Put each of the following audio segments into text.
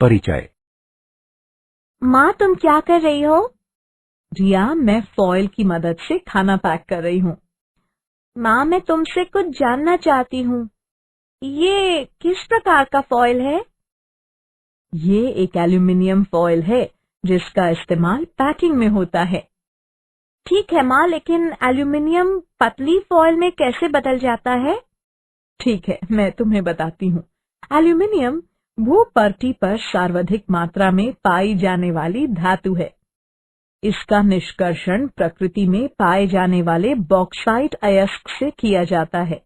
परिचय। माँ, तुम क्या कर रही हो? रिया, मैं फॉयल की मदद से खाना पैक कर रही हूँ। माँ, मैं तुमसे कुछ जानना चाहती हूँ। ये किस प्रकार का फॉयल है? ये एक एल्यूमिनियम फॉयल है जिसका इस्तेमाल पैकिंग में होता है। ठीक है माँ, लेकिन एल्यूमिनियम पतली फॉयल में कैसे बदल जाता है? ठीक है, मैं तुम्हें बताती हूँ। एल्यूमिनियम भूपर्टी पर सर्वाधिक मात्रा में पाई जाने वाली धातु है। इसका निष्कर्षण प्रकृति में पाए जाने वाले बॉक्साइट अयस्क से किया जाता है।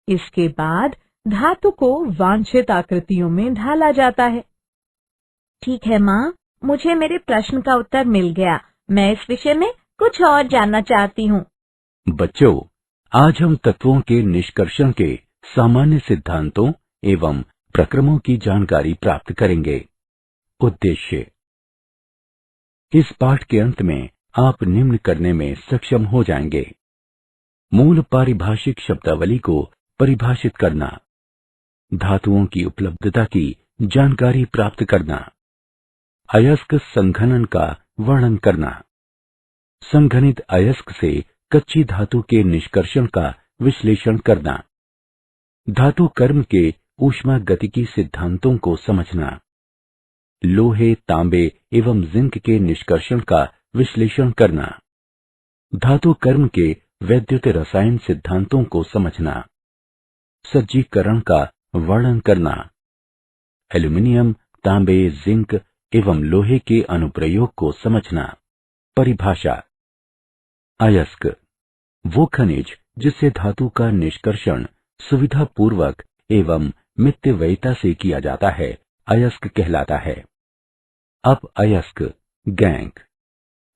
इसके बाद धातु को वांछित आकृतियों में ढाला जाता है। ठीक है माँ, मुझे मेरे प्रश्न का उत्तर मिल गया। मैं इस विषय में कुछ और जानना चाहती हूँ। बच्चों, आज हम तत्वों के निष्कर्षण के सामान्य सिद्धांतों एवं प्रक्रमों की जानकारी प्राप्त करेंगे। उद्देश्य: इस पाठ के अंत में आप निम्न करने में सक्षम हो जाएंगे। मूल पारिभाषिक शब्दावली को परिभाषित करना, धातुओं की उपलब्धता की जानकारी प्राप्त करना, अयस्क संघनन का वर्णन करना, संघनित अयस्क से कच्ची धातु के निष्कर्षण का विश्लेषण करना, धातु कर्म के ऊष्मागतिकी सिद्धांतों को समझना, लोहे, तांबे एवं जिंक के निष्कर्षण का विश्लेषण करना, धातु कर्म के वैद्युत रसायन सिद्धांतों को समझना, सज्जीकरण का वर्णन करना, एल्यूमिनियम, तांबे, जिंक एवं लोहे के अनुप्रयोग को समझना। परिभाषा: अयस्क वो खनिज जिससे धातु का निष्कर्षण सुविधापूर्वक एवं मितव्ययिता से किया जाता है, अयस्क कहलाता है। अपअयस्क गैंग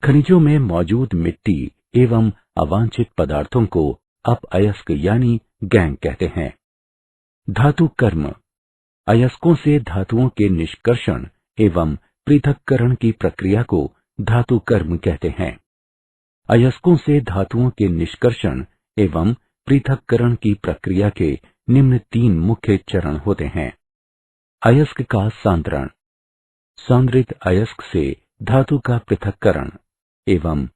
खनिजों में मौजूद मिट्टी एवं अवांछित पदार्थों को अपअयस्क यानी गैंग कहते हैं। धातु कर्म अयस्कों से धातुओं के निष्कर्षण एवं पृथक्करण की प्रक्रिया को धातु कर्म कहते हैं। अयस्कों से धातुओं के निष्कर्षण एवं पृथक्करण की प्रक्रिया के निम्न 3 मुख्य चरण होते हैं। अयस्क का सांद्रण, सांद्रित अयस्क से धातु का पृथक्करण एवं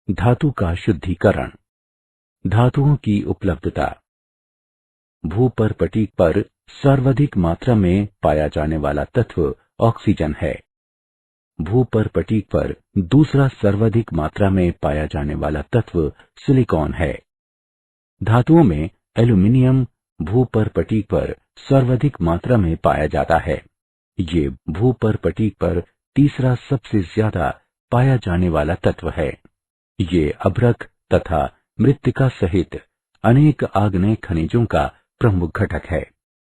धातु का शुद्धिकरण। धातुओं की उपलब्धता: भूपर्पटी पर सर्वाधिक मात्रा में पाया जाने वाला तत्व ऑक्सीजन है। भूपर्पटी पर दूसरा सर्वाधिक मात्रा में पाया जाने वाला तत्व सिलिकॉन है। धातुओं में एल्यूमिनियम भूपर्पटी पर सर्वाधिक मात्रा में पाया जाता है। ये भूपर्पटी पर तीसरा सबसे ज्यादा पाया जाने वाला तत्व है। ये अभ्रक तथा मृत्तिका सहित अनेक आग्नेय खनिजों का प्रमुख घटक है।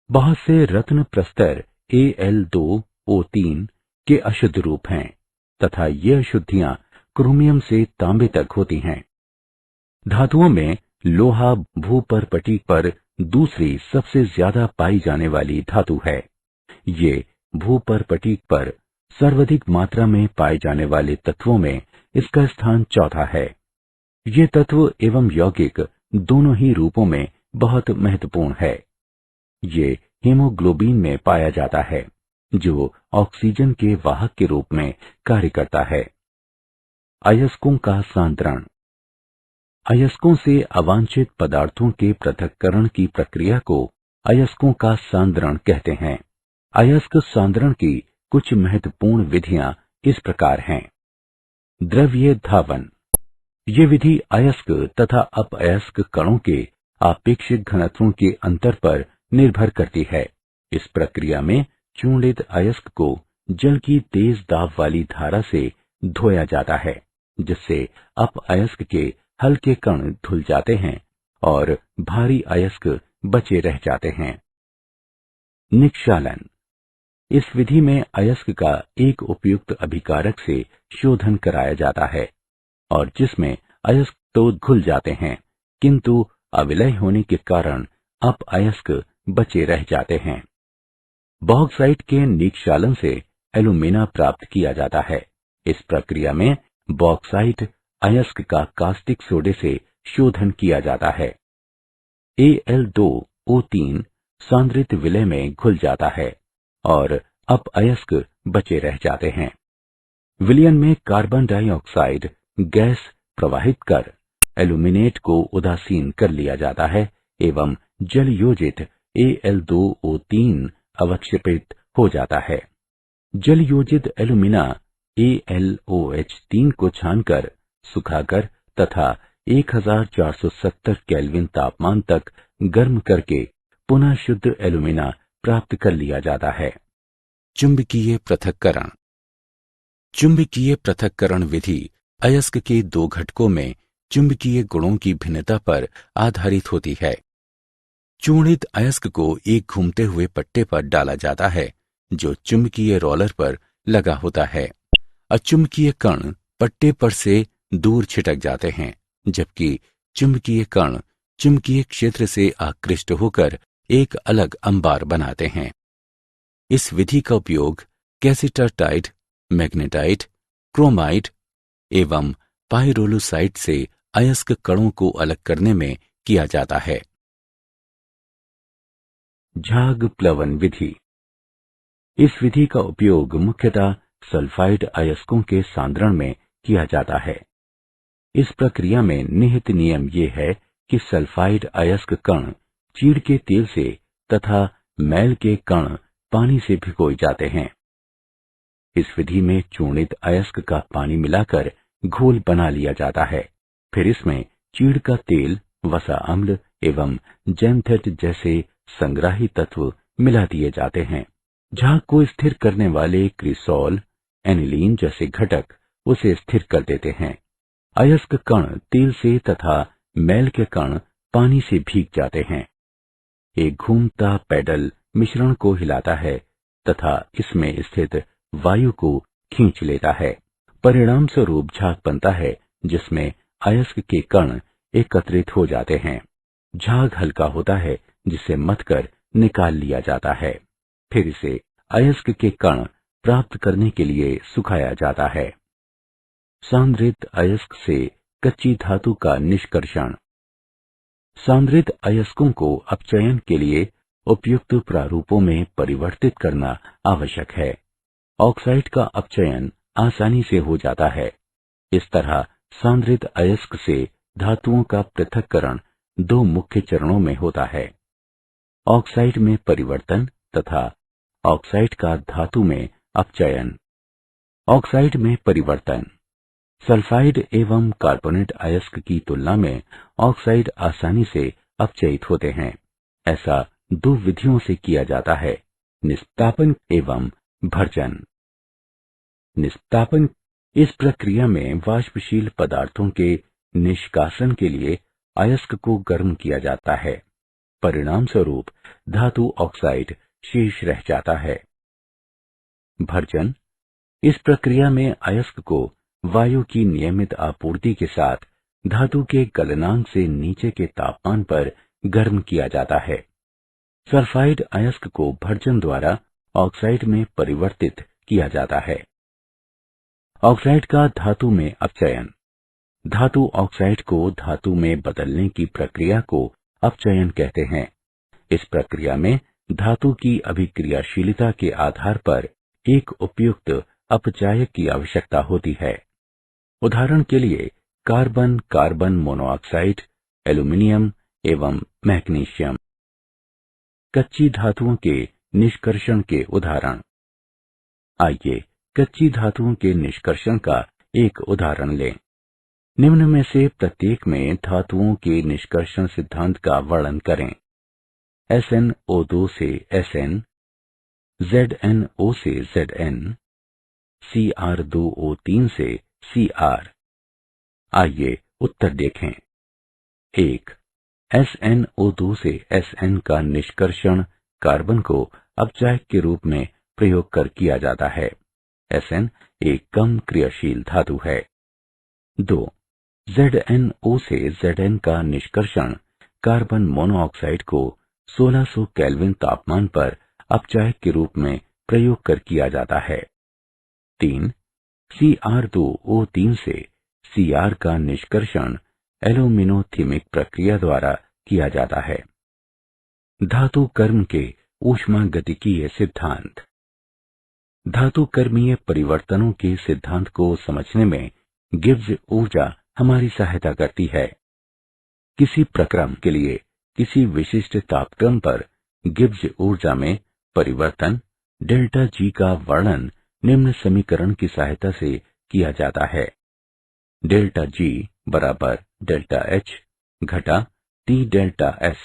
बहुत से रत्न प्रस्तर Al2O3 के अशुद्ध रूप हैं तथा ये अशुद्धियां क्रोमियम से तांबे तक होती हैं। धातुओं में लोहा भूपर्पटी पर दूसरी सबसे ज्यादा पाई जाने वाली धातु है। ये भूपर्पटी पर सर्वाधिक मात्रा में पाए जाने वाले तत्वों में इसका स्थान चौथा है। ये तत्व एवं यौगिक दोनों ही रूपों में बहुत महत्वपूर्ण है। ये हीमोग्लोबिन में पाया जाता है जो ऑक्सीजन के वाहक के रूप में कार्य करता है। अयस्कों का सांद्रण अयस्कों से अवांछित पदार्थों के पृथक्करण की प्रक्रिया को अयस्कों का सांद्रण कहते हैं। अयस्क सांद्रण की कुछ महत्वपूर्ण विधियां इस प्रकार हैं। द्रव्य धावन ये विधि अयस्क तथा अपअयस्क कणों के आपेक्षिक घनत्वों के अंतर पर निर्भर करती है। इस प्रक्रिया में चूर्णित अयस्क को जल की तेज दाब वाली धारा से धोया जाता है, जिससे अपअयस्क के हल्के कण धुल जाते हैं और भारी अयस्क बचे रह जाते हैं। निक्षालन इस विधि में अयस्क का एक उपयुक्त अभिकारक से शोधन कराया जाता है और जिसमें अयस्क तो घुल जाते हैं किंतु अविलय होने के कारण अपअयस्क बचे रह जाते हैं। बॉक्साइट के निक्षालन से एल्यूमिना प्राप्त किया जाता है। इस प्रक्रिया में बॉक्साइट अयस्क का कास्टिक सोडे से शोधन किया जाता है। Al2O3 सांद्रित विलय में घुल जाता है और अपअयस्क बचे रह जाते हैं। विलयन में कार्बन डाइऑक्साइड गैस प्रवाहित कर एल्यूमिनेट को उदासीन कर लिया जाता है एवं जल योजित Al2O3 अवक्षेपित हो जाता है। जल योजित एल्यूमिना AlOH3 को छानकर, सुखाकर तथा 1470 केल्विन तापमान तक गर्म करके पुनः शुद्ध एल्यूमिना प्राप्त कर लिया जाता है। चुंबकीय पृथक्करण। चुंबकीय पृथक्करण विधि अयस्क के दो घटकों में चुंबकीय गुणों की भिन्नता पर आधारित होती है। चूर्णित अयस्क को एक घूमते हुए पट्टे पर डाला जाता है जो चुंबकीय रोलर पर लगा होता है। अचुंबकीय कण पट्टे पर से दूर छिटक जाते हैं, जबकि चुंबकीय कण चुंबकीय क्षेत्र से आकृष्ट होकर एक अलग अंबार बनाते हैं। इस विधि का उपयोग कैसिटरटाइट, मैग्नेटाइट, क्रोमाइट एवं पाइरोलुसाइट से अयस्क कणों को अलग करने में किया जाता है। झाग प्लवन विधि। इस विधि का उपयोग मुख्यतः सल्फाइड अयस्कों के सांद्रण में किया जाता है। इस प्रक्रिया में निहित नियम ये है कि सल्फाइड अयस्क कण चीड़ के तेल से तथा मैल के कण पानी से भिगोए जाते हैं। इस विधि में चूर्णित अयस्क का पानी मिलाकर घोल बना लिया जाता है। फिर इसमें चीड़ का तेल, वसा अम्ल एवं जैंथेट जैसे संग्राही तत्व मिला दिए जाते हैं। झाग को स्थिर करने वाले क्रिसॉल, एनिलीन जैसे घटक उसे स्थिर कर देते हैं। अयस्क कण तेल से तथा मैल के कण पानी से भीग जाते हैं। एक घूमता पैडल मिश्रण को हिलाता है तथा इसमें स्थित वायु को खींच लेता है। परिणाम स्वरूप झाग बनता है जिसमें अयस्क के कण एकत्रित हो जाते हैं। झाग हल्का होता है जिसे मथकर निकाल लिया जाता है। फिर इसे अयस्क के कण प्राप्त करने के लिए सुखाया जाता है। सांद्रित अयस्क से कच्ची धातु का निष्कर्षण। सांद्रित अयस्कों को अपचयन के लिए उपयुक्त प्रारूपों में परिवर्तित करना आवश्यक है। ऑक्साइड का अपचयन आसानी से हो जाता है। इस तरह सांद्रित अयस्क से धातुओं का पृथक्करण दो मुख्य चरणों में होता है: ऑक्साइड में परिवर्तन तथा ऑक्साइड का धातु में अपचयन। ऑक्साइड में परिवर्तन। सल्फाइड एवं कार्बोनेट अयस्क की तुलना में ऑक्साइड आसानी से अपचयित होते हैं। ऐसा दो विधियों से किया जाता है: निष्पापन एवं भर्जन। निष्पापन। इस प्रक्रिया में वाष्पशील पदार्थों के निष्कासन के लिए अयस्क को गर्म किया जाता है। परिणाम स्वरूप धातु ऑक्साइड शेष रह जाता है। भर्जन। इस प्रक्रिया में अयस्क को वायु की नियमित आपूर्ति के साथ धातु के गलनांक से नीचे के तापमान पर गर्म किया जाता है। सल्फाइड अयस्क को भर्जन द्वारा ऑक्साइड में परिवर्तित किया जाता है। ऑक्साइड का धातु में अपचयन। धातु ऑक्साइड को धातु में बदलने की प्रक्रिया को अपचयन कहते हैं। इस प्रक्रिया में धातु की अभिक्रियाशीलता के आधार पर एक उपयुक्त अपचायक की आवश्यकता होती है। उदाहरण के लिए कार्बन, कार्बन मोनोऑक्साइड, एल्यूमीनियम एवं मैग्नीशियम। कच्ची धातुओं के निष्कर्षण के उदाहरण। आइए कच्ची धातुओं के निष्कर्षण का एक उदाहरण लें। निम्न में से प्रत्येक में धातुओं के निष्कर्षण सिद्धांत का वर्णन करें। SnO2 से Sn, ZnO से Zn, Cr2O3 से Cr। आइए उत्तर देखें। 1. SnO2 से Sn का निष्कर्षण कार्बन को अपचायक के रूप में प्रयोग कर किया जाता है। Sn एक कम क्रियाशील धातु है। 2. ZnO से Zn का निष्कर्षण कार्बन मोनोऑक्साइड को 1600 केल्विन तापमान पर अपचायक के रूप में प्रयोग कर किया जाता है। 3. Cr2O3 से Cr का निष्कर्षण एल्यूमिनोथिमिक प्रक्रिया द्वारा किया जाता है। धातु कर्म के ऊष्मागतिकीय सिद्धांत। धातु कर्मीय परिवर्तनों के सिद्धांत को समझने में गिब्स ऊर्जा हमारी सहायता करती है। किसी प्रक्रम के लिए किसी विशिष्ट तापक्रम पर गिब्स ऊर्जा में परिवर्तन डेल्टा जी का वर्णन निम्न समीकरण की सहायता से किया जाता है। डेल्टा जी बराबर डेल्टा एच घटा टी डेल्टा एस,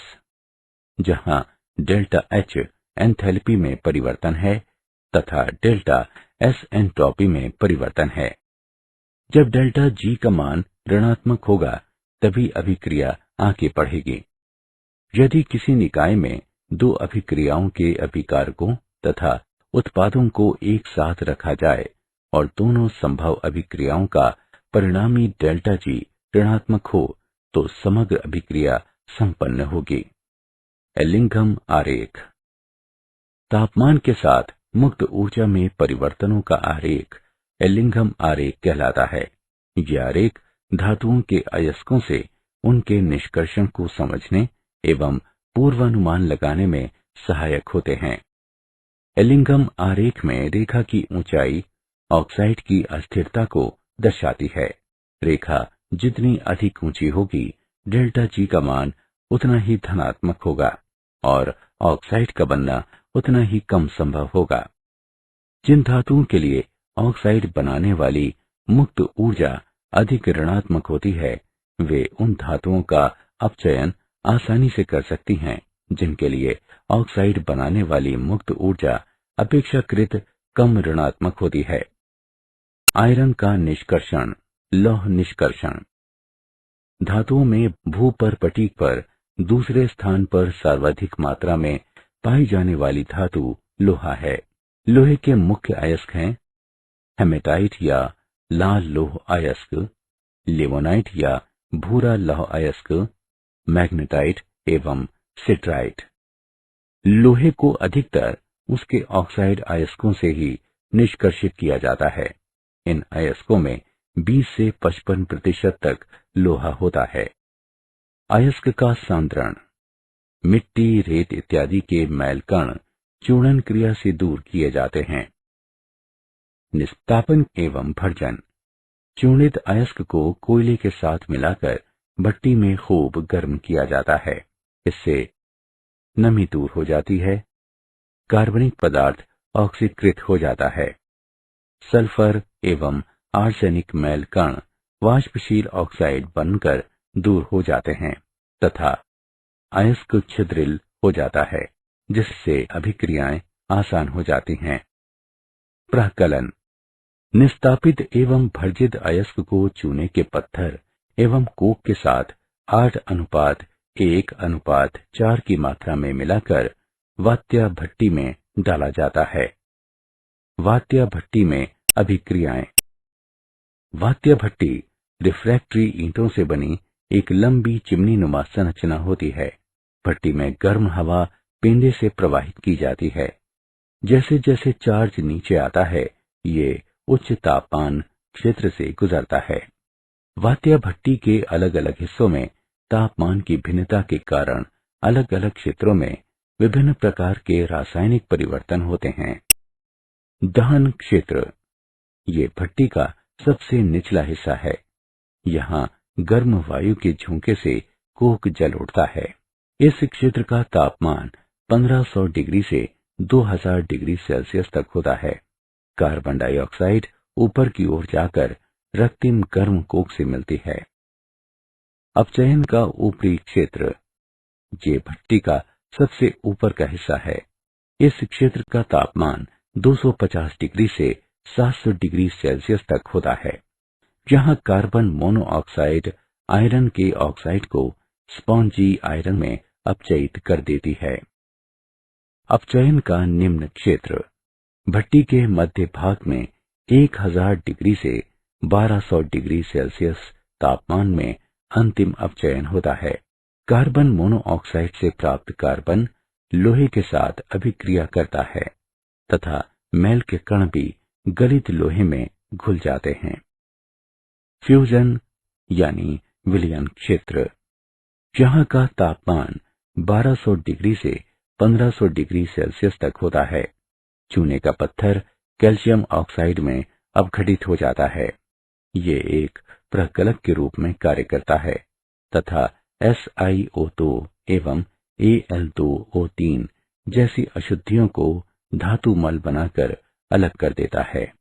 जहां डेल्टा एच एंथैल्पी में परिवर्तन है तथा डेल्टा एस एंट्रोपी में परिवर्तन है। जब डेल्टा जी का मान ऋणात्मक होगा तभी अभिक्रिया आगे बढ़ेगी। यदि किसी निकाय में दो अभिक्रियाओं के अभिकारकों तथा उत्पादों को एक साथ रखा जाए और दोनों संभव अभिक्रियाओं का परिणामी डेल्टा जी ऋणात्मक हो तो समग्र अभिक्रिया संपन्न होगी। एलिंघम आरेख। तापमान के साथ मुक्त ऊर्जा में परिवर्तनों का आरेख एलिंघम आरेख कहलाता है। यह आरेख धातुओं के अयस्कों से उनके निष्कर्षण को समझने एवं पूर्वानुमान लगाने में सहायक होते हैं। एलिंघम आरेख में रेखा की ऊंचाई ऑक्साइड की अस्थिरता को दर्शाती है। रेखा जितनी अधिक ऊंची होगी डेल्टा जी का मान उतना ही धनात्मक होगा और ऑक्साइड का बनना उतना ही कम संभव होगा। जिन धातुओं के लिए ऑक्साइड बनाने वाली मुक्त ऊर्जा अधिक ऋणात्मक होती है वे उन धातुओं का अपचयन आसानी से कर सकती हैं जिनके लिए ऑक्साइड बनाने वाली मुक्त ऊर्जा अपेक्षाकृत कम ऋणात्मक होती है। आयरन का निष्कर्षण लौह निष्कर्षण। धातुओं में भूपर्पटीक पर दूसरे स्थान पर सर्वाधिक मात्रा में पाई जाने वाली धातु लोहा है। लोहे के मुख्य अयस्क हैं हेमेटाइट या लाल लौह अयस्क, लिमोनाइट या भूरा लौह अयस्क, मैग्नेटाइट एवं सिट्राइट। लोहे को अधिकतर उसके ऑक्साइड अयस्कों से ही निष्कर्षित किया जाता है। इन अयस्कों में 20 से 55% तक लोहा होता है। अयस्क का सांद्रण। मिट्टी, रेत इत्यादि के मैल कण चूर्णन क्रिया से दूर किए जाते हैं। निस्तापन एवं भर्जन। चूर्णित अयस्क को कोयले के साथ मिलाकर भट्टी में खूब गर्म किया जाता है। इससे नमी दूर हो जाती है। कार्बनिक पदार्थ ऑक्सीकृत हो जाता है। सल्फर एवं आर्सेनिक मैल कण वाष्पशील ऑक्साइड बनकर दूर हो जाते हैं तथा अयस्क छिद्रिल हो जाता है, जिससे अभिक्रियाएं आसान हो जाती हैं। प्रकलन। निस्तापित एवं भर्जित अयस्क को चूने के पत्थर एवं कोक के साथ 8:1:4 की मात्रा में मिलाकर वात्या भट्टी में डाला जाता है। वात्या भट्टी में अभिक्रियाएं। वात्या भट्टी रिफ्रैक्टरी ईंटों से बनी एक लंबी चिमनी नुमा संरचना होती है। भट्टी में गर्म हवा पेंदे से प्रवाहित की जाती है। जैसे जैसे चार्ज नीचे आता है ये उच्च तापमान क्षेत्र से गुजरता है। वात्या भट्टी के अलग अलग हिस्सों में तापमान की भिन्नता के कारण अलग अलग क्षेत्रों में विभिन्न प्रकार के रासायनिक परिवर्तन होते हैं। दहन क्षेत्र। ये भट्टी का सबसे निचला हिस्सा है। यहाँ गर्म वायु के झोंके से कोक जल उठता है। इस क्षेत्र का तापमान 1500 डिग्री से 2000 डिग्री सेल्सियस तक होता है। कार्बन डाइऑक्साइड ऊपर की ओर जाकर रक्तिम गर्म कोक से मिलती है। अपचयन का ऊपरी क्षेत्र। ये भट्टी का सबसे ऊपर का हिस्सा है। इस क्षेत्र का तापमान 250 डिग्री से 700 डिग्री सेल्सियस तक होता है। यहाँ कार्बन मोनोऑक्साइड आयरन के ऑक्साइड को स्पॉन्जी आयरन में अपचयित कर देती है। अपचयन का निम्न क्षेत्र। भट्टी के मध्य भाग में 1000 डिग्री से 1200 डिग्री सेल्सियस तापमान में अंतिम अपचयन होता है। कार्बन मोनोऑक्साइड से प्राप्त कार्बन लोहे के साथ अभिक्रिया करता है तथा मैल के कण भी गलित लोहे में घुल जाते हैं। फ्यूजन यानी विलयन क्षेत्र। यहाँ का तापमान 1200 डिग्री से 1500 डिग्री सेल्सियस तक होता है। चूने का पत्थर कैल्शियम ऑक्साइड में अपघटित हो जाता है। ये एक प्रकलक के रूप में कार्य करता है तथा SiO2 एवं Al2O3 जैसी अशुद्धियों को धातु मल बनाकर अलग कर देता है।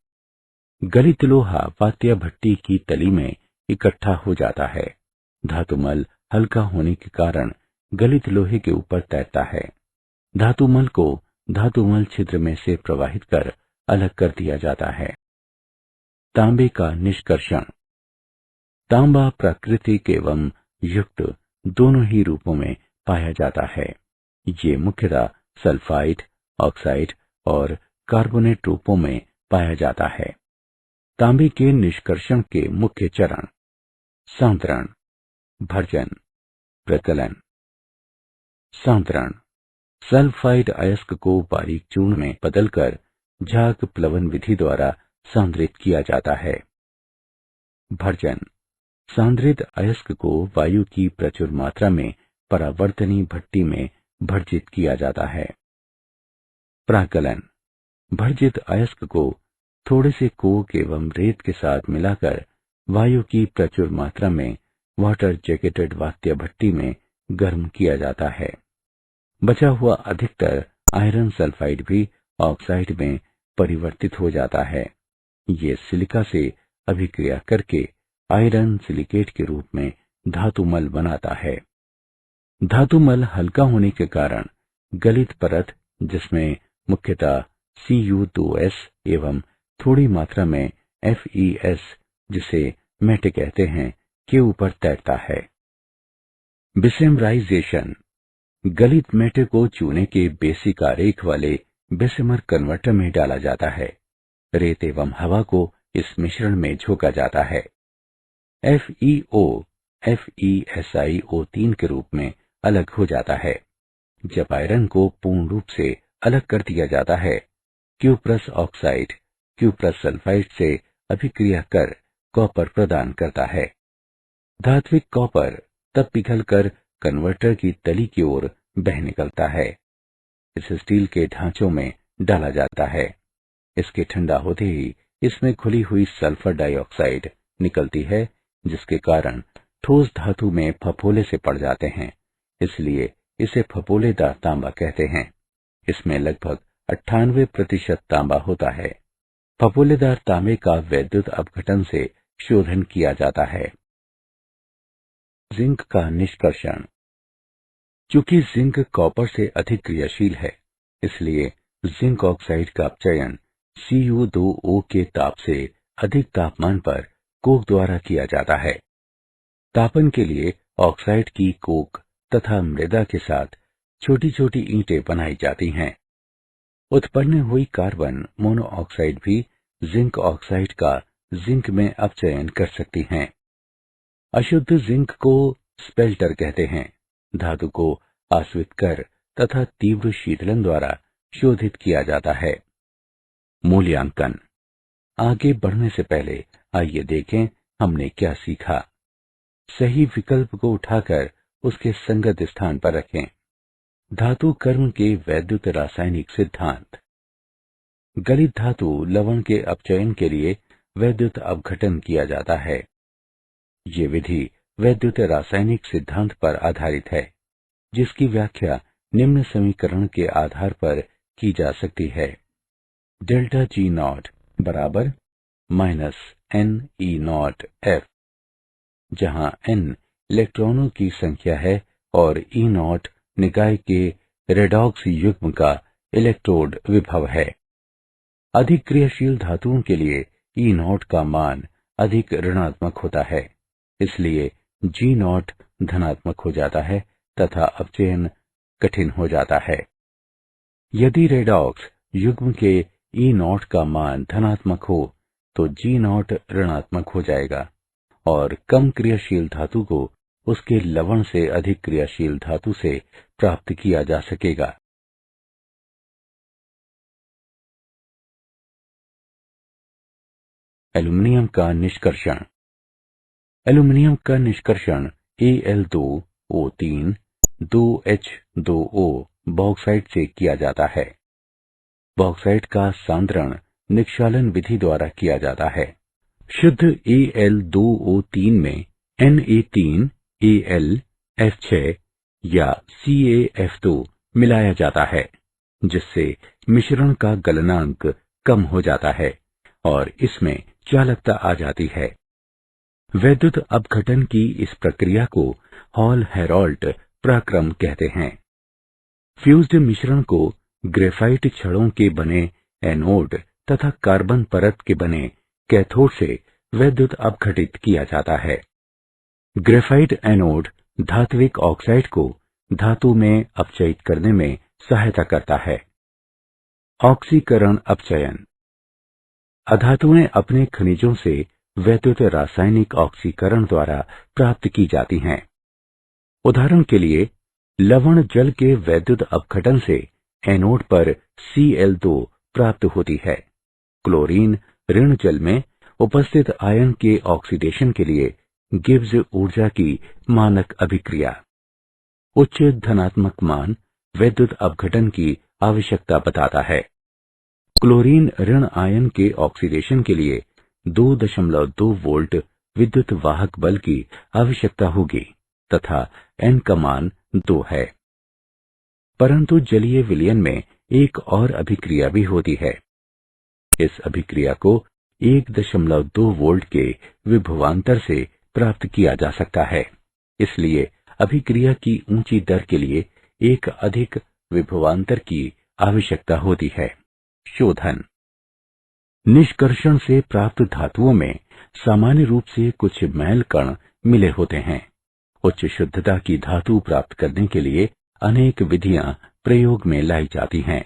गलित लोहा वात्य भट्टी की तली में इकट्ठा हो जाता है। धातुमल हल्का होने के कारण गलित लोहे के ऊपर तैरता है। धातुमल को धातुमल छिद्र में से प्रवाहित कर अलग कर दिया जाता है। तांबे का निष्कर्षण। तांबा प्राकृतिक एवं युक्त दोनों ही रूपों में पाया जाता है। ये मुख्यतः सल्फाइड, ऑक्साइड और कार्बोनेट रूपों में पाया जाता है। तांबे के निष्कर्षण के मुख्य चरण: सांतरण, भर्जन, प्रकलन। सांतरण: सल्फाइड अयस्क को बारीक चूर्ण में बदलकर झाग प्लवन विधि द्वारा सांद्रित किया जाता है। भर्जन: सांद्रित अयस्क को वायु की प्रचुर मात्रा में परावर्तनी भट्टी में भर्जित किया जाता है। प्राकलन: भर्जित अयस्क को थोड़े से कोक एवं रेत के साथ मिलाकर वायु की प्रचुर मात्रा में वाटर जैकेटेड वात्य भट्टी में गर्म किया जाता है। बचा हुआ अधिकतर आयरन सल्फाइड भी ऑक्साइड में परिवर्तित हो जाता है। ये सिलिका से अभिक्रिया करके आयरन सिलिकेट के रूप में धातुमल बनाता है। धातुमल हल्का होने के कारण गलित परत, जिसमें मुख्यतः Cu2S एवं थोड़ी मात्रा में FeS, जिसे मेट कहते हैं, के ऊपर तैरता है। बिसेमराइजेशन: गलित मेटे को चूने के बेसिक आरेख वाले बेसेमर कन्वर्टर में डाला जाता है। रेत एवं हवा को इस मिश्रण में झोंका जाता है। FeO FeSiO3 के रूप में अलग हो जाता है। जब आयरन को पूर्ण रूप से अलग कर दिया जाता है, क्यूप्रस ऑक्साइड क्यूप्रस सल्फाइड से अभिक्रिया कर कॉपर प्रदान करता है। धात्विक कॉपर तब पिघलकर कन्वर्टर की तली की ओर बह निकलता है। इस स्टील के ढांचों में डाला जाता है। इसके ठंडा होते ही इसमें घुली हुई सल्फर डाइऑक्साइड निकलती है, जिसके कारण ठोस धातु में फफोले से पड़ जाते हैं। इसलिए इसे फफोलेदार तांबा कहते हैं। इसमें लगभग 98% तांबा होता है। फफोलेदार तांबे का वैद्युत अपघटन से शोधन किया जाता है। जिंक का निष्कर्षण: चूंकि जिंक कॉपर से अधिक क्रियाशील है, इसलिए जिंक ऑक्साइड का अपचयन Cu2O के ताप से अधिक तापमान पर कोक द्वारा किया जाता है। तापन के लिए ऑक्साइड की कोक तथा मृदा के साथ छोटी छोटी ईंटें बनाई जाती हैं। उत्पन्न हुई कार्बन मोनोऑक्साइड भी जिंक ऑक्साइड का जिंक में अपचयन कर सकती हैं। अशुद्ध जिंक को स्पेल्टर कहते हैं। धातु को आश्वित कर तथा तीव्र शीतलन द्वारा शोधित किया जाता है। मूल्यांकन: आगे बढ़ने से पहले आइए देखें हमने क्या सीखा। सही विकल्प को उठाकर उसके संगत स्थान पर रखें। धातु कर्म के वैद्युत रासायनिक सिद्धांत। गलित धातु लवण के अपचयन के लिए वैद्युत अपघटन किया जाता है। ये विधि वैद्युत रासायनिक सिद्धांत पर आधारित है, जिसकी व्याख्या निम्न समीकरण के आधार पर की जा सकती है। डेल्टा G नॉट बराबर -NE0F, जहां N इलेक्ट्रॉनों की संख्या है और E0 निकाय के रेडॉक्स युग्म का इलेक्ट्रोड विभव है। अधिक क्रियाशील धातुओं के लिए E0 का मान अधिक ऋणात्मक होता है, इसलिए G0 धनात्मक हो जाता है तथा अपचयन कठिन हो जाता है। यदि रेडॉक्स युग्म के E0 का मान धनात्मक हो तो G0 ऋणात्मक हो जाएगा और कम क्रियाशील धातु को उसके लवण से अधिक क्रियाशील धातु से प्राप्त किया जा सकेगा। एल्युमिनियम का निष्कर्षण। एल्युमिनियम का निष्कर्षण Al2O3 2H2O बॉक्साइट से किया जाता है। बॉक्साइट का सांद्रण निक्षालन विधि द्वारा किया जाता है। शुद्ध Al2O3 में Na3, Al, F6 या CaF2 मिलाया जाता है, जिससे मिश्रण का गलनांक कम हो जाता है और इसमें चालकता आ जाती है। वैद्युत अपघटन की इस प्रक्रिया को हॉल हेराल्ट प्रक्रम कहते हैं। फ्यूज्ड मिश्रण को ग्रेफाइट छड़ों के बने एनोड तथा कार्बन परत के बने कैथोड से वैद्युत अपघटित किया जाता है। ग्रेफाइट एनोड धात्विक ऑक्साइड को धातु में अपचयित करने में सहायता करता है। ऑक्सीकरण अपचयन। अधातुएं अपने खनिजों से वैद्युत रासायनिक ऑक्सीकरण द्वारा प्राप्त की जाती हैं। उदाहरण के लिए लवण जल के वैद्युत अपघटन से एनोड पर Cl2 प्राप्त होती है। क्लोरीन ऋण जल में उपस्थित आयन के ऑक्सीडेशन के लिए गिब्स ऊर्जा की मानक अभिक्रिया। उच्च धनात्मक मान वैद्युत अपघटन की आवश्यकता बताता है। क्लोरीन ऋण आयन के ऑक्सीडेशन के लिए 2.2 वोल्ट विद्युत वाहक बल की आवश्यकता होगी तथा n का मान 2 है। परंतु जलीय विलयन में एक और अभिक्रिया भी होती है। इस अभिक्रिया को 1.2 वोल्ट के विभवांतर से प्राप्त किया जा सकता है। इसलिए अभिक्रिया की ऊंची दर के लिए एक अधिक विभवांतर की आवश्यकता होती है। शोधन। निष्कर्षण से प्राप्त धातुओं में सामान्य रूप से कुछ मैल कण मिले होते हैं। उच्च शुद्धता की धातु प्राप्त करने के लिए अनेक विधियां प्रयोग में लाई जाती हैं।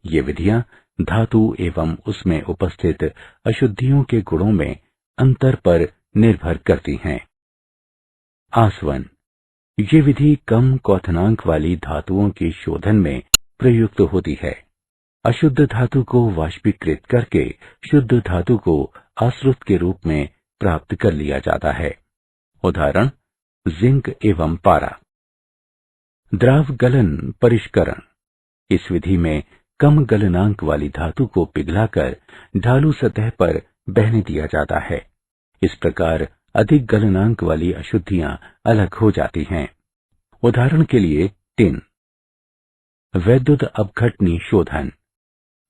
ये विधियां धातु एवं उसमें उपस्थित अशुद्धियों के गुणों में अंतर पर निर्भर करती हैं। आसवन। ये विधि कम क्वथनांक वाली धातुओं के शोधन में प्रयुक्त होती है। अशुद्ध धातु को वाष्पीकृत करके शुद्ध धातु को आश्रुत के रूप में प्राप्त कर लिया जाता है। उदाहरण जिंक एवं पारा। द्राव गलन परिष्करण। इस विधि में कम गलनांक वाली धातु को पिघलाकर ढालू सतह पर बहने दिया जाता है। इस प्रकार अधिक गलनांक वाली अशुद्धियां अलग हो जाती हैं। उदाहरण के लिए टिन। वैद्युत अपघटनी शोधन।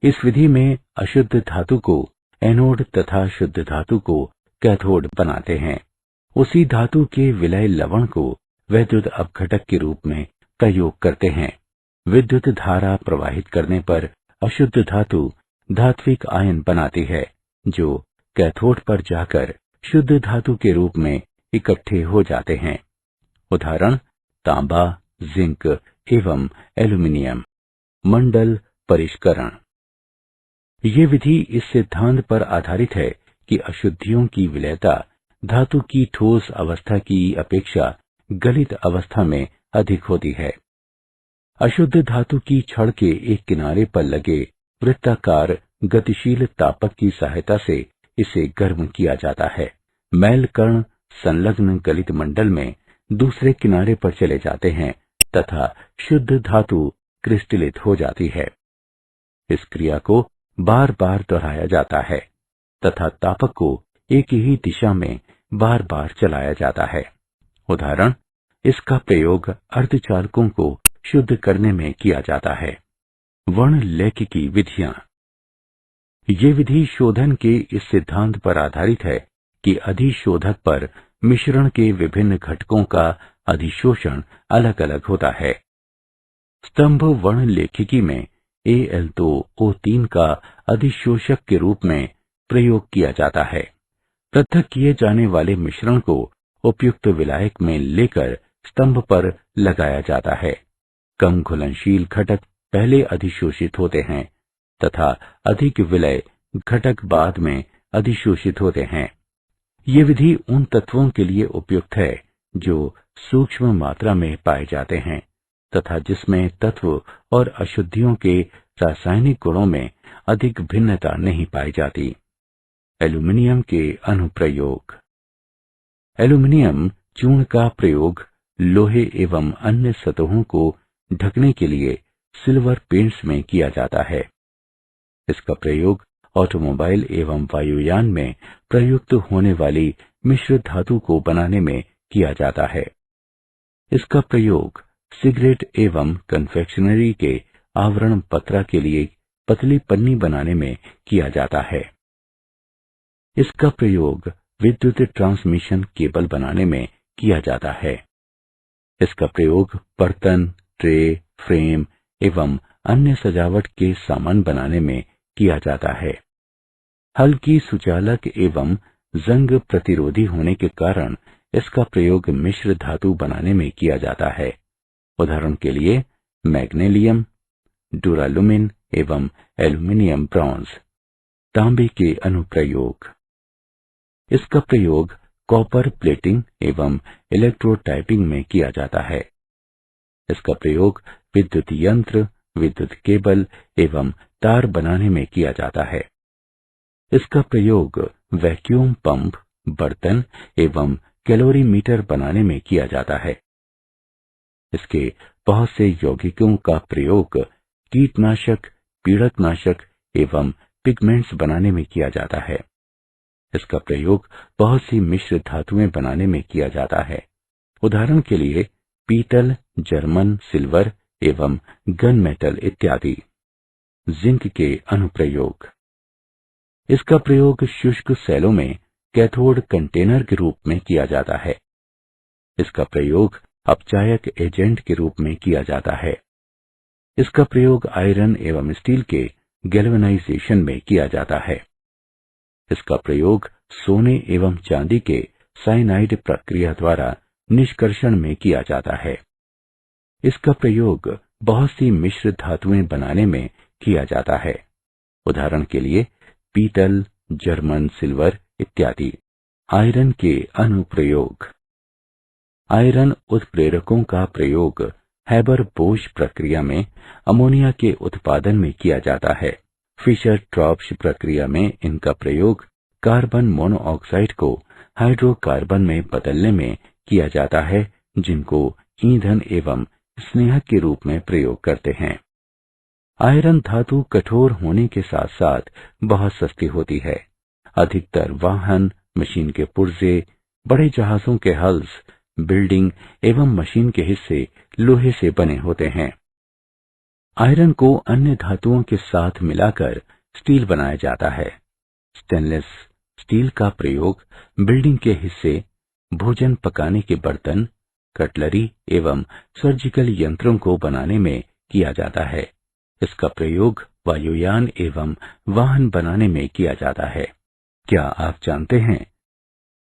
इस विधि में अशुद्ध धातु को एनोड तथा शुद्ध धातु को कैथोड बनाते हैं। उसी धातु के विलय लवण को वैद्युत अपघटक के रूप में प्रयोग करते हैं। विद्युत धारा प्रवाहित करने पर अशुद्ध धातु धात्विक आयन बनाती है, जो कैथोड पर जाकर शुद्ध धातु के रूप में इकट्ठे हो जाते हैं। उदाहरण तांबा, जिंक एवं एल्यूमीनियम। मंडल परिष्करण। ये विधि इस सिद्धांत पर आधारित है कि अशुद्धियों की विलयता धातु की ठोस अवस्था की अपेक्षा गलित अवस्था में अधिक होती है। अशुद्ध धातु की छड़ के एक किनारे पर लगे वृत्ताकार गतिशील तापक की सहायता से इसे गर्म किया जाता है। मैल कण संलग्न गलित मंडल में दूसरे किनारे पर चले जाते हैं तथा शुद्ध धातु क्रिस्टलित हो जाती है। इस क्रिया को बार बार दोहराया जाता है तथा तापक को एक ही दिशा में बार बार चलाया जाता है। उदाहरण इसका प्रयोग अर्धचालकों को शुद्ध करने में किया जाता है। वर्णलेखिकी विधियां। ये विधि शोधन के इस सिद्धांत पर आधारित है कि अधिशोधक पर मिश्रण के विभिन्न घटकों का अधिशोषण अलग अलग होता है। स्तंभ वर्णलेखिकी में Al2O3 का अधिशोषक के रूप में प्रयोग किया जाता है। पृथक किए जाने वाले मिश्रण को उपयुक्त विलायक में लेकर स्तंभ पर लगाया जाता है। कम घुलनशील घटक पहले अधिशोषित होते हैं तथा अधिक विलय घटक बाद में अधिशोषित होते हैं। ये विधि उन तत्वों के लिए उपयुक्त है जो सूक्ष्म मात्रा में पाए जाते हैं तथा जिसमें तत्व और अशुद्धियों के रासायनिक गुणों में अधिक भिन्नता नहीं पाई जाती। एल्यूमीनियम के अनुप्रयोग। एल्यूमीनियम चूर्ण का प्रयोग लोहे एवं अन्य सतहों को ढकने के लिए सिल्वर पेंट्स में किया जाता है। इसका प्रयोग ऑटोमोबाइल एवं वायुयान में प्रयुक्त होने वाली मिश्र धातु को बनाने में किया जाता है। इसका प्रयोग सिगरेट एवं कन्फेक्शनरी के आवरण पत्रा के लिए पतली पन्नी बनाने में किया जाता है। इसका प्रयोग विद्युत ट्रांसमिशन केबल बनाने में किया जाता है। इसका प्रयोग बर्तन, ट्रे, फ्रेम एवं अन्य सजावट के सामान बनाने में किया जाता है। हल्की सुचालक एवं जंग प्रतिरोधी होने के कारण इसका प्रयोग मिश्र धातु बनाने में किया जाता है। उदाहरण के लिए मैग्नीशियम, डुरालुमिन एवं एल्यूमिनियम ब्रॉन्ज। तांबे के अनुप्रयोग। इसका प्रयोग कॉपर प्लेटिंग एवं इलेक्ट्रोटाइपिंग में किया जाता है। इसका प्रयोग विद्युत यंत्र, विद्युत केबल एवं तार बनाने में किया जाता है। इसका प्रयोग वैक्यूम पंप, बर्तन एवं कैलोरीमीटर बनाने में किया जाता है। इसके बहुत से यौगिकों का प्रयोग कीटनाशक, पीड़कनाशक एवं पिगमेंट्स बनाने में किया जाता है। इसका प्रयोग बहुत सी मिश्र धातुएं बनाने में किया जाता है। उदाहरण के लिए पीतल, जर्मन सिल्वर एवं गन मेटल इत्यादि। जिंक के अनुप्रयोग। इसका प्रयोग शुष्क सेलों में कैथोड कंटेनर के रूप में किया जाता है। इसका प्रयोग अपचायक एजेंट के रूप में किया जाता है। इसका प्रयोग आयरन एवं स्टील के गैल्वेनाइजेशन में किया जाता है। इसका प्रयोग सोने एवं चांदी के साइनाइड प्रक्रिया द्वारा निष्कर्षण में किया जाता है। इसका प्रयोग बहुत सी मिश्र धातुएं बनाने में किया जाता है। उदाहरण के लिए पीतल, जर्मन सिल्वर इत्यादि। आयरन के अनुप्रयोग। आयरन उत्प्रेरकों का प्रयोग हैबर-बोश प्रक्रिया में अमोनिया के उत्पादन में किया जाता है। फिशर-ट्रॉप्श प्रक्रिया में इनका प्रयोग कार्बन मोनोऑक्साइड को हाइड्रोकार्बन में बदलने में किया जाता है, जिनको ईंधन एवं स्नेहक के रूप में प्रयोग करते हैं। आयरन धातु कठोर होने के साथ साथ बहुत सस्ती होती है। अधिकतर वाहन, मशीन के पुर्जे, बड़े जहाजों के हल्स, बिल्डिंग एवं मशीन के हिस्से लोहे से बने होते हैं। आयरन को अन्य धातुओं के साथ मिलाकर स्टील बनाया जाता है। स्टेनलेस स्टील का प्रयोग बिल्डिंग के हिस्से, भोजन पकाने के बर्तन, कटलरी एवं सर्जिकल यंत्रों को बनाने में किया जाता है। इसका प्रयोग वायुयान एवं वाहन बनाने में किया जाता है। क्या आप जानते हैं,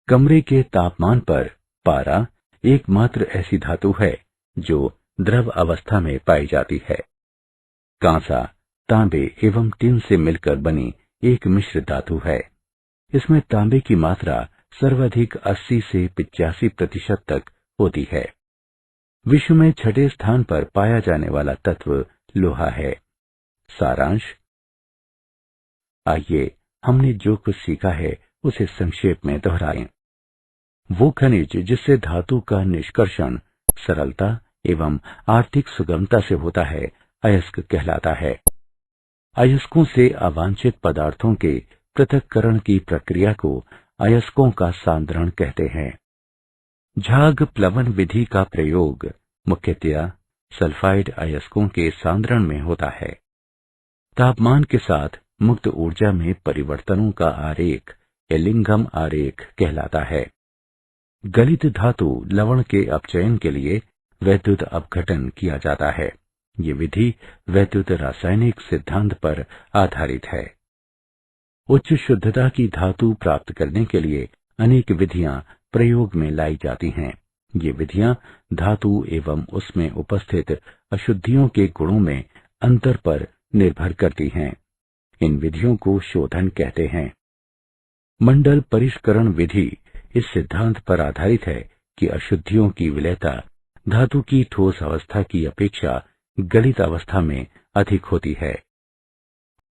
कमरे के तापमान पर पारा एकमात्र ऐसी धातु है जो द्रव अवस्था में पाई जाती है। कांसा, तांबे एवं टिन से मिलकर बनी एक मिश्र धातु है। इसमें तांबे की मात्रा सर्वाधिक 80 से 85% तक होती है। विश्व में 6ठे स्थान पर पाया जाने वाला तत्व लोहा है। सारांश। आइए हमने जो कुछ सीखा है उसे संक्षेप में दोहराएं। वो खनिज जिससे धातु का निष्कर्षण सरलता एवं आर्थिक सुगमता से होता है, अयस्क कहलाता है। अयस्कों से अवांछित पदार्थों के पृथक्करण की प्रक्रिया को अयस्कों का सांद्रण कहते हैं। झाग प्लवन विधि का प्रयोग मुख्यतया सल्फाइड अयस्कों के सांद्रण में होता है। तापमान के साथ मुक्त ऊर्जा में परिवर्तनों का आरेख एलिंघम आरेख कहलाता है। गलित धातु लवण के अपचयन के लिए वैद्युत अपघटन किया जाता है। ये विधि वैद्युत रासायनिक सिद्धांत पर आधारित है। उच्च शुद्धता की धातु प्राप्त करने के लिए अनेक विधियां प्रयोग में लाई जाती हैं। ये विधियां धातु एवं उसमें उपस्थित अशुद्धियों के गुणों में अंतर पर निर्भर करती हैं। इन विधियों को शोधन कहते हैं। मंडल परिष्करण विधि इस सिद्धांत पर आधारित है कि अशुद्धियों की विलयता धातु की ठोस अवस्था की अपेक्षा गलित अवस्था में अधिक होती है।